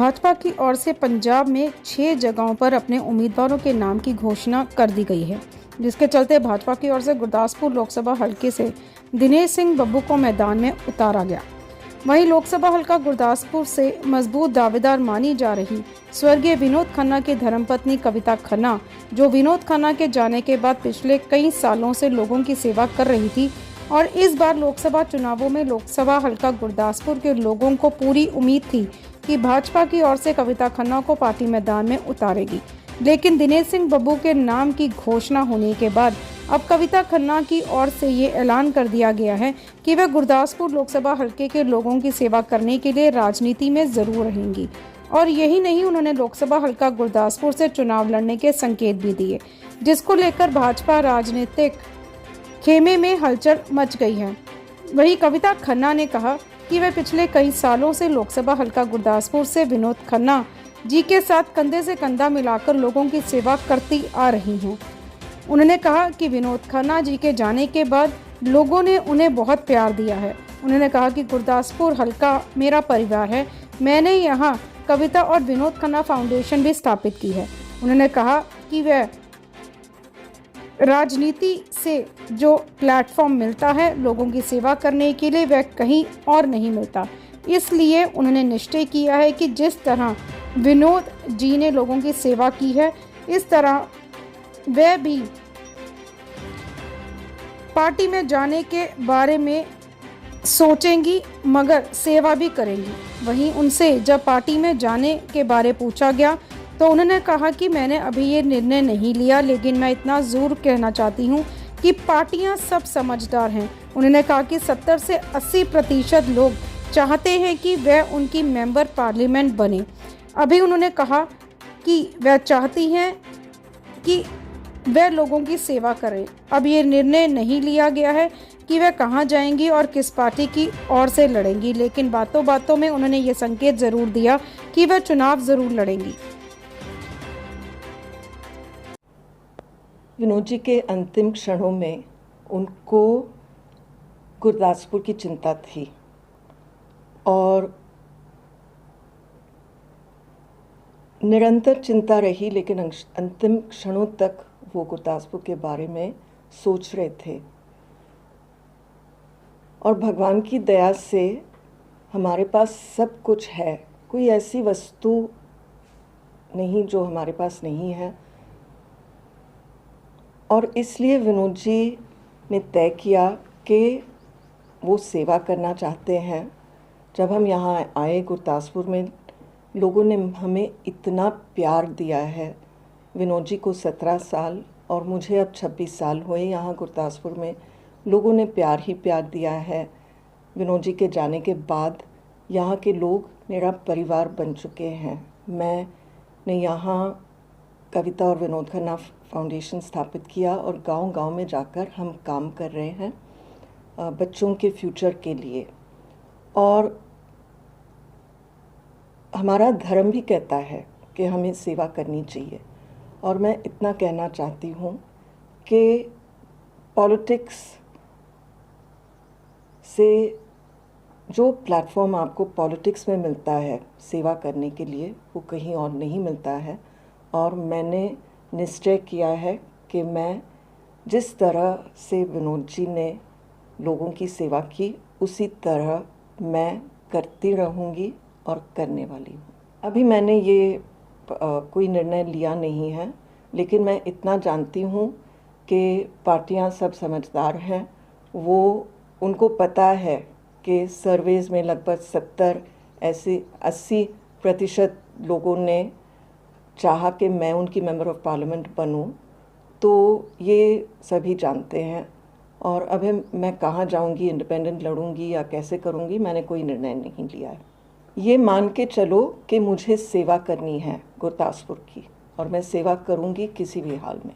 भाजपा की ओर से पंजाब में 6 जगहों पर अपने उम्मीदवारों के नाम की घोषणा कर दी गई है, जिसके चलते भाजपा की ओर से गुरदासपुर लोकसभा हलके से दिनेश सिंह बब्बू को मैदान में उतारा गया। वहीं लोकसभा हलका गुरदासपुर से मजबूत दावेदार मानी जा रही स्वर्गीय विनोद खन्ना की धर्मपत्नी कविता खन्ना, जो विनोद खन्ना के जाने के बाद पिछले कई सालों से लोगों की सेवा कर रही थी और इस बार लोकसभा चुनावों में लोकसभा हलका गुरदासपुर के लोगों को पूरी उम्मीद थी कि भाजपा की ओर से कविता खन्ना को पार्टी मैदान में उतारेगी। लेकिन दिनेश सिंह बब्बू के नाम की घोषणा होने के बाद अब कविता खन्ना की ओर से ये ऐलान कर दिया गया है कि वह गुरदासपुर लोकसभा हलके के लोगों की सेवा करने के लिए राजनीति में जरूर रहेंगी। और यही नहीं, उन्होंने लोकसभा हलका गुरदासपुर से चुनाव लड़ने के संकेत भी दिए, जिसको लेकर भाजपा राजनीतिक खेमे में हलचल मच गई है। वहीं कविता खन्ना ने कहा कि वे पिछले कई सालों से लोकसभा हलका गुरदासपुर से विनोद खन्ना जी के साथ कंधे से कंधा मिलाकर लोगों की सेवा करती आ रही हैं। उन्होंने कहा कि विनोद खन्ना जी के जाने के बाद लोगों ने उन्हें बहुत प्यार दिया है। उन्होंने कहा कि गुरदासपुर हलका मेरा परिवार है। मैंने यहाँ कविता और विनोद खन्ना फाउंडेशन भी स्थापित की है। उन्होंने कहा कि वह राजनीति से जो प्लेटफॉर्म मिलता है लोगों की सेवा करने के लिए, वह कहीं और नहीं मिलता। इसलिए उन्होंने निश्चय किया है कि जिस तरह विनोद जी ने लोगों की सेवा की है, इस तरह वह भी पार्टी में जाने के बारे में सोचेंगी, मगर सेवा भी करेंगी। वहीं उनसे जब पार्टी में जाने के बारे पूछा गया तो उन्होंने कहा कि मैंने अभी ये निर्णय नहीं लिया, लेकिन मैं इतना ज़रूर कहना चाहती हूँ कि पार्टियाँ सब समझदार हैं। उन्होंने कहा कि 70 से 80% लोग चाहते हैं कि वह उनकी मेंबर पार्लियामेंट बने। अभी उन्होंने कहा कि वह चाहती हैं कि वह लोगों की सेवा करें। अब ये निर्णय नहीं लिया गया है कि वह कहाँ जाएंगी और किस पार्टी की ओर से लड़ेंगी, लेकिन बातों बातों में उन्होंने ये संकेत ज़रूर दिया कि वह चुनाव ज़रूर लड़ेंगी। विनोद जी के अंतिम क्षणों में उनको गुरदासपुर की चिंता थी और निरंतर चिंता रही, लेकिन अंतिम क्षणों तक वो गुरदासपुर के बारे में सोच रहे थे। और भगवान की दया से हमारे पास सब कुछ है, कोई ऐसी वस्तु नहीं जो हमारे पास नहीं है। और इसलिए विनोद जी ने तय किया कि वो सेवा करना चाहते हैं। जब हम यहाँ आए गुरदासपुर में, लोगों ने हमें इतना प्यार दिया है। विनोद जी को 17 साल और मुझे अब 26 साल हुए यहाँ गुरदासपुर में। लोगों ने प्यार ही प्यार दिया है। विनोद जी के जाने के बाद यहाँ के लोग मेरा परिवार बन चुके हैं। मैंने यहाँ कविता और विनोद खन्ना फाउंडेशन स्थापित किया और गांव-गांव में जाकर हम काम कर रहे हैं बच्चों के फ्यूचर के लिए। और हमारा धर्म भी कहता है कि हमें सेवा करनी चाहिए। और मैं इतना कहना चाहती हूँ कि पॉलिटिक्स से जो प्लेटफॉर्म आपको पॉलिटिक्स में मिलता है सेवा करने के लिए, वो कहीं और नहीं मिलता है। और मैंने निश्चय किया है कि मैं जिस तरह से विनोद जी ने लोगों की सेवा की, उसी तरह मैं करती रहूँगी और करने वाली हूँ। अभी मैंने ये कोई निर्णय लिया नहीं है, लेकिन मैं इतना जानती हूँ कि पार्टियाँ सब समझदार हैं। वो उनको पता है कि सर्वेज में लगभग 80% लोगों ने चाहा कि मैं उनकी मेंबर ऑफ पार्लियामेंट बनूं, तो ये सभी जानते हैं। और अभी मैं कहाँ जाऊंगी, इंडिपेंडेंट लड़ूंगी या कैसे करूंगी, मैंने कोई निर्णय नहीं लिया है। ये मान के चलो कि मुझे सेवा करनी है गुरदासपुर की, और मैं सेवा करूंगी किसी भी हाल में।